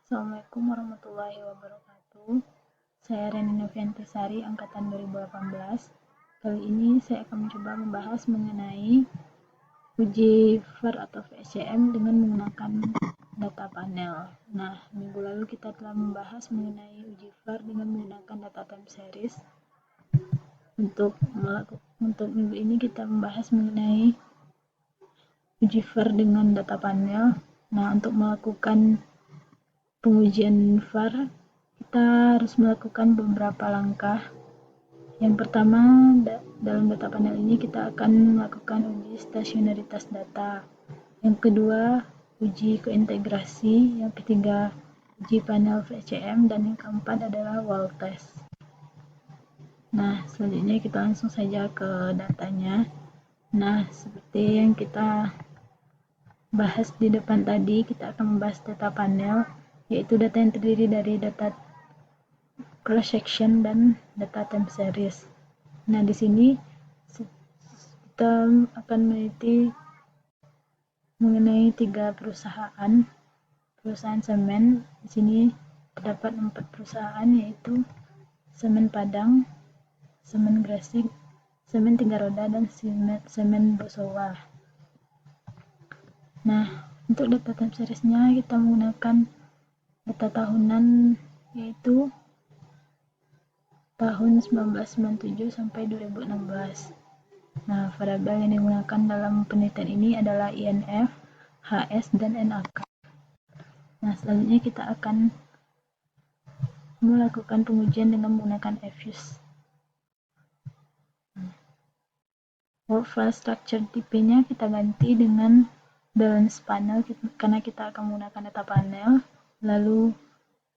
Assalamualaikum warahmatullahi wabarakatuh. Saya Reni Noviantisari, angkatan 2018. Kali ini saya akan mencoba membahas mengenai uji VAR atau VSCM dengan menggunakan data panel. Nah, minggu lalu kita telah membahas mengenai uji VAR dengan menggunakan data time series. Untuk minggu ini kita membahas mengenai uji VAR dengan data panel. Nah, untuk melakukan pengujian VAR, kita harus melakukan beberapa langkah. Yang pertama, dalam data panel ini kita akan melakukan uji stasionaritas data. Yang kedua, uji keintegrasi. Yang ketiga, uji panel VCM. Dan yang keempat adalah wall test. Nah, selanjutnya kita langsung saja ke datanya. Nah, seperti yang kita bahas di depan tadi, kita akan membahas data panel, yaitu data yang terdiri dari data cross section dan data time series. Nah, di sini kita akan meneliti mengenai 3 perusahaan semen. Di sini terdapat 4 perusahaan, yaitu Semen Padang, Semen Gresik, Semen Tiga Roda, dan Semen Bosowa. Nah, untuk data time seriesnya kita menggunakan data tahunan, yaitu tahun 1997 sampai 2016. Nah, variabel yang digunakan dalam penelitian ini adalah INF, HS, dan NAK. Nah, selanjutnya kita akan melakukan pengujian dengan menggunakan EFUSE. Work file structure tipenya kita ganti dengan balance panel karena kita akan menggunakan data panel. Lalu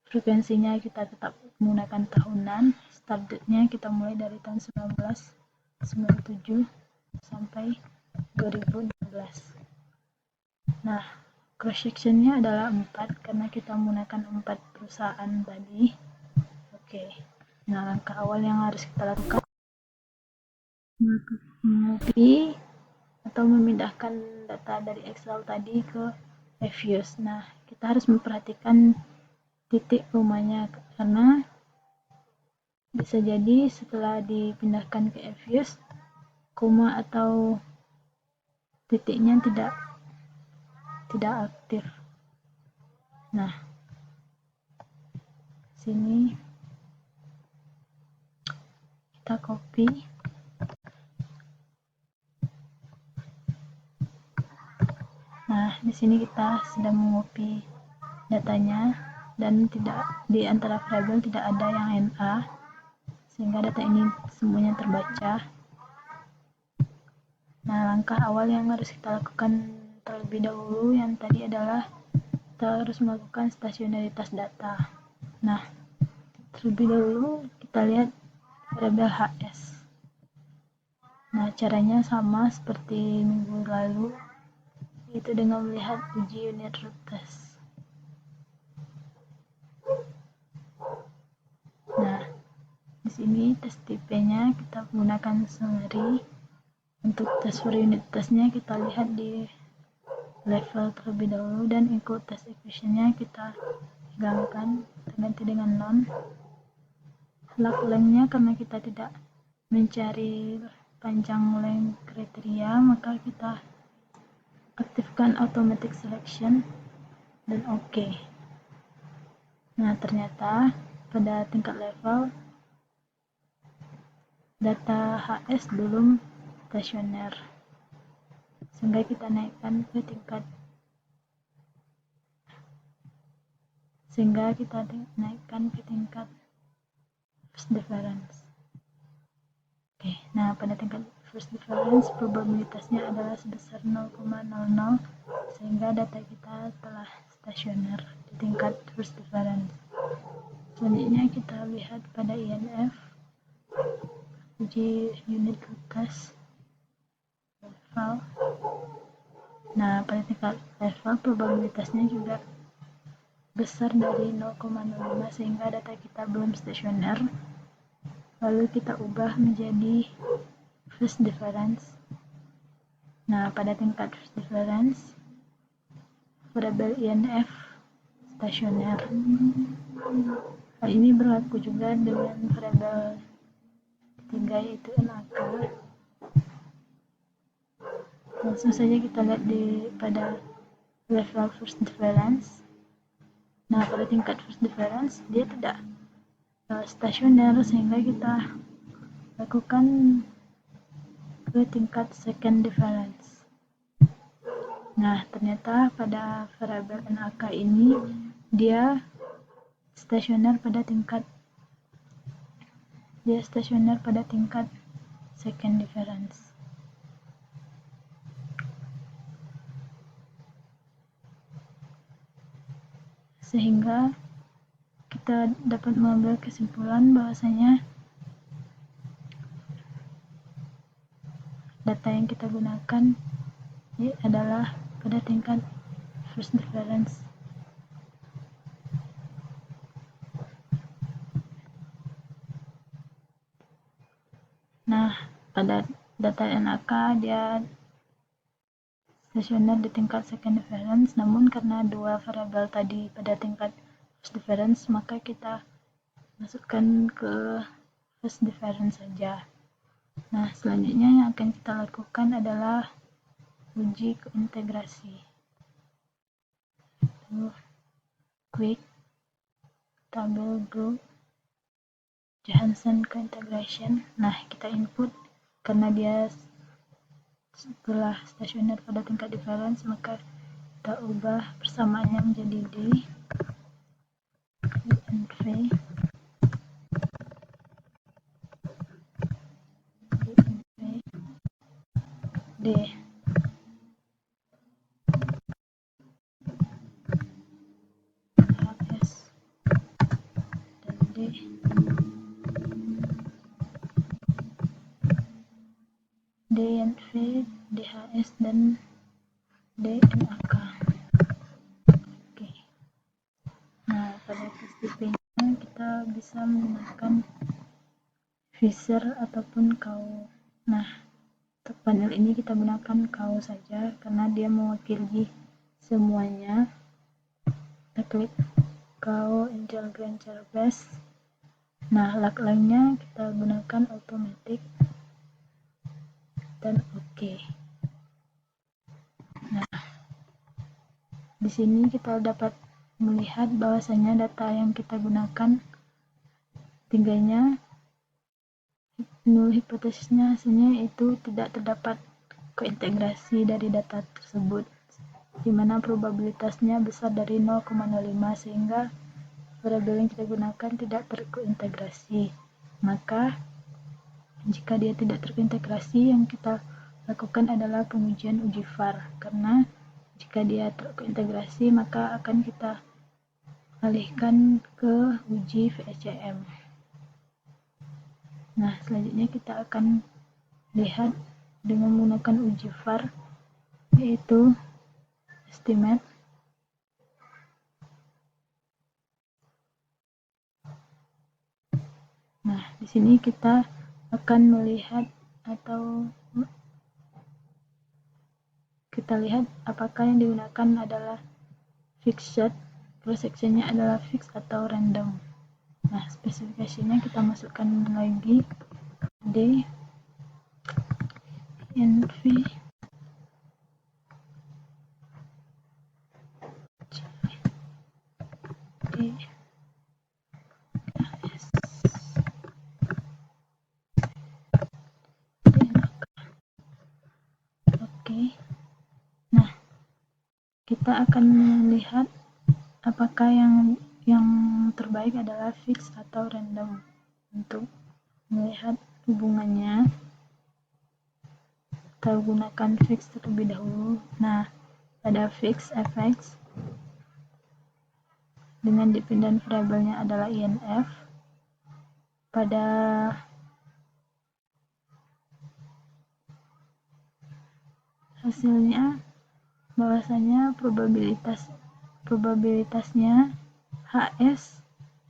frekuensinya kita tetap menggunakan tahunan. Start date-nya kita mulai dari tahun 1997 sampai 2016. Nah, cross section-nya adalah 4 karena kita menggunakan 4 perusahaan tadi. Oke. Nah, langkah awal yang harus kita lakukan mengcopy atau memindahkan data dari Excel tadi ke EFUSE. Nah, kita harus memperhatikan titik komanya karena bisa jadi setelah dipindahkan ke EFUSE, koma atau titiknya tidak aktif. Nah, sini kita copy. Nah, di sini kita sedang mengcopy datanya dan tidak di antara variabel tidak ada yang NA, sehingga data ini semuanya terbaca. Nah, langkah awal yang harus kita lakukan terlebih dahulu yang tadi adalah kita harus melakukan stasionaritas data. Nah, terlebih dahulu kita lihat variabel HS. Nah, caranya sama seperti minggu lalu, yaitu dengan melihat uji unit root test. Nah, di sini tes tipenya kita menggunakan summary. Untuk tes for unit testnya kita lihat di level terlebih dahulu dan include test equation-nya kita hilangkan, ganti dengan none. Log length-nya karena kita tidak mencari panjang length kriteria, maka kita aktifkan automatic selection dan OK. Nah, ternyata pada tingkat level data HS belum stasioner, sehingga kita naikkan ke tingkat first difference. Oke, nah pada tingkat first difference probabilitasnya adalah sebesar 0,00, sehingga data kita telah stasioner di tingkat first difference. Selanjutnya kita lihat pada INF, uji unit root test level. Nah, pada tingkat level probabilitasnya juga besar dari 0,05, sehingga data kita belum stasioner. Lalu kita ubah menjadi first difference. Nah, pada tingkat first difference variabel INF stasioner. Hal ini berlaku juga dengan variabel ketiga, yaitu NaK. Langsung saja kita lihat pada level first difference. Nah, pada tingkat first difference dia tidak stasioner, sehingga kita lakukan ke tingkat second difference. Nah, ternyata pada variabel NaK ini dia stasioner pada tingkat second difference. Sehingga kita dapat mengambil kesimpulan bahwasanya data yang kita gunakan adalah pada tingkat first difference. Nah, pada data NaK dia stasioner di tingkat second difference, namun karena dua variabel tadi pada tingkat first difference, maka kita masukkan ke first difference saja. Nah, selanjutnya yang akan kita lakukan adalah uji keintegrasi. Quick table group Johansson co-integration. Nah, kita input karena dia setelah stasioner pada tingkat difference, maka kita ubah persamaannya menjadi D and V D HS dan D and V, DHS dan DNAK. Oke. Nah, pada testing-nya kita bisa menggunakan Fisher ataupun Cow. Nah, untuk panel ini kita gunakan Cow saja karena dia mewakili semuanya. Kita klik Cow Angel Granger Base. Nah, lag lainnya kita gunakan automatic dan oke. Nah, di sini kita dapat melihat bahwasanya data yang kita gunakan tiganya null hipotesisnya hasilnya itu tidak terdapat keintegrasi dari data tersebut, di mana probabilitasnya besar dari 0,05, sehingga variabel yang kita gunakan tidak terkeintegrasi. Maka jika dia tidak terintegrasi, yang kita lakukan adalah pengujian uji VAR, karena jika dia terintegrasi maka akan kita alihkan ke uji VSCM. Nah, selanjutnya kita akan lihat dengan menggunakan uji VAR, yaitu estimate. Nah, di sini kita akan melihat atau kita lihat apakah yang digunakan adalah fixed, cross sectionnya adalah fixed atau random. Nah, spesifikasinya kita masukkan lagi D and V D S Oke. Nah, kita akan melihat apakah yang terbaik adalah fix atau random. Untuk melihat hubungannya, kita gunakan fix terlebih dahulu. Nah, pada fix fx dengan dependent variabelnya adalah INF, pada hasilnya bahwasanya probabilitasnya HS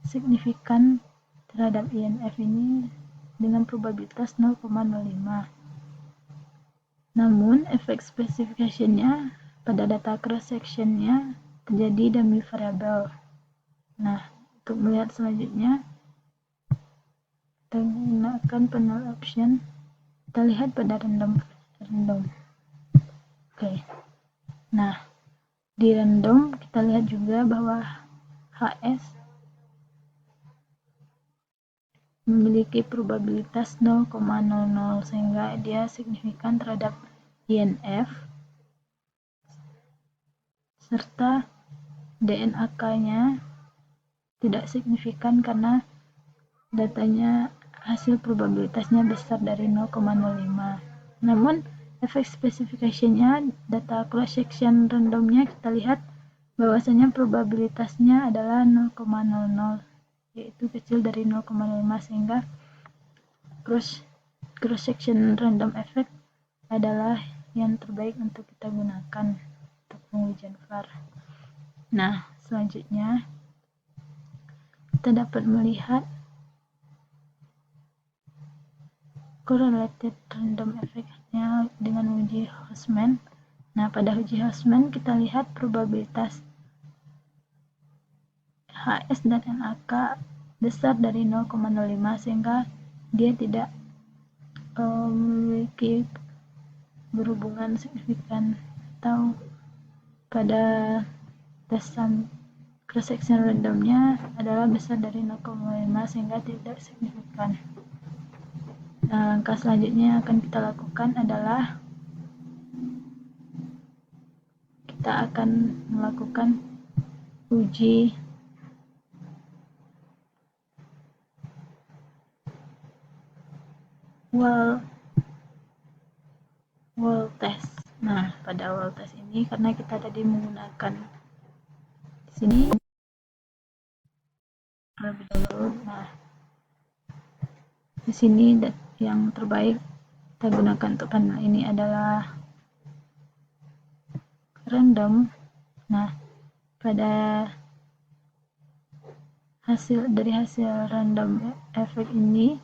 signifikan terhadap INF ini dengan probabilitas 0,05. Namun efek spesifikasinya pada data cross sectionnya terjadi demi variabel. Nah, untuk melihat selanjutnya, kita gunakan panel option. Kita lihat pada random. Oke. Nah, di random kita lihat juga bahwa HS memiliki probabilitas 0,00 sehingga dia signifikan terhadap INF, serta DNAK-nya tidak signifikan karena datanya hasil probabilitasnya besar dari 0,05. Namun efek spesifikasinya, data cross section randomnya kita lihat bahwasanya probabilitasnya adalah 0,00, yaitu kecil dari 0,5, sehingga cross section random effect adalah yang terbaik untuk kita gunakan untuk pengujian VAR. Nah, selanjutnya kita dapat melihat correlated random effect-nya dengan uji Houseman. Nah, pada uji Houseman kita lihat probabilitas HS dan NAK besar dari 0,05 sehingga dia tidak memiliki berhubungan signifikan, atau pada tes cross section randomnya adalah besar dari 0,5 sehingga tidak signifikan. Nah, langkah selanjutnya yang akan kita lakukan adalah kita akan melakukan uji wall test. Nah, pada wall test ini karena kita tadi menggunakan di sini terlebih dahulu. Nah, di sini yang terbaik kita gunakan untuk panel ini adalah random. Nah, pada dari hasil random effect ini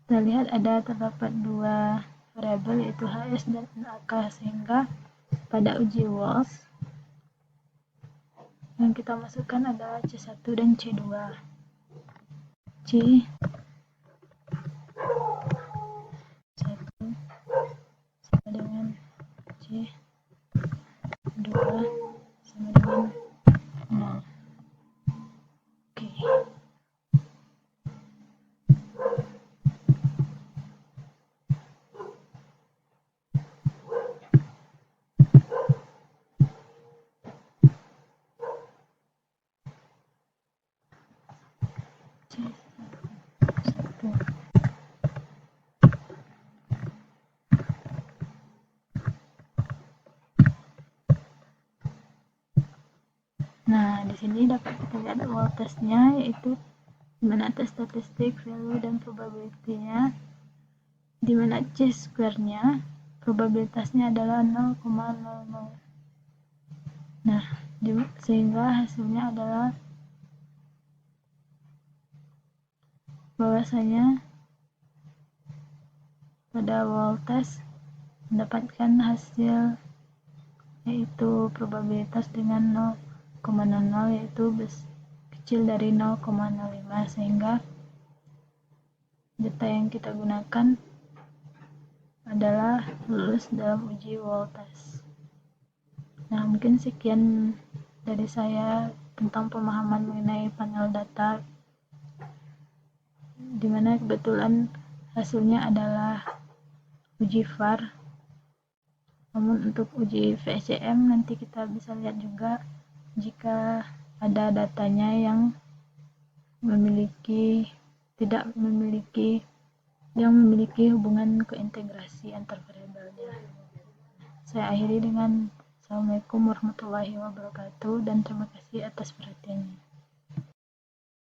kita lihat terdapat dua variabel, yaitu HS dan NAK, sehingga pada uji Walsh yang kita masukkan adalah C1 dan C2. C1 sama dengan C2 sama dengan 0. Oke. Nah, di sini dapat kita lihat wall testnya, yaitu dimana tes statistik, value, dan probability-nya, dimana C-square-nya probabilitasnya adalah 0,00. Nah, sehingga hasilnya adalah bahwasanya pada wall test mendapatkan hasil yaitu probabilitas dengan 0,00, yaitu kecil dari 0,05, sehingga data yang kita gunakan adalah lulus dalam uji wall test. Nah, mungkin sekian dari saya tentang pemahaman mengenai panel data, dimana kebetulan hasilnya adalah uji VAR. Namun untuk uji VSCM nanti kita bisa lihat juga jika ada datanya yang tidak memiliki hubungan keintegrasi antar variabelnya. Saya akhiri dengan Assalamualaikum warahmatullahi wabarakatuh dan terima kasih atas perhatiannya.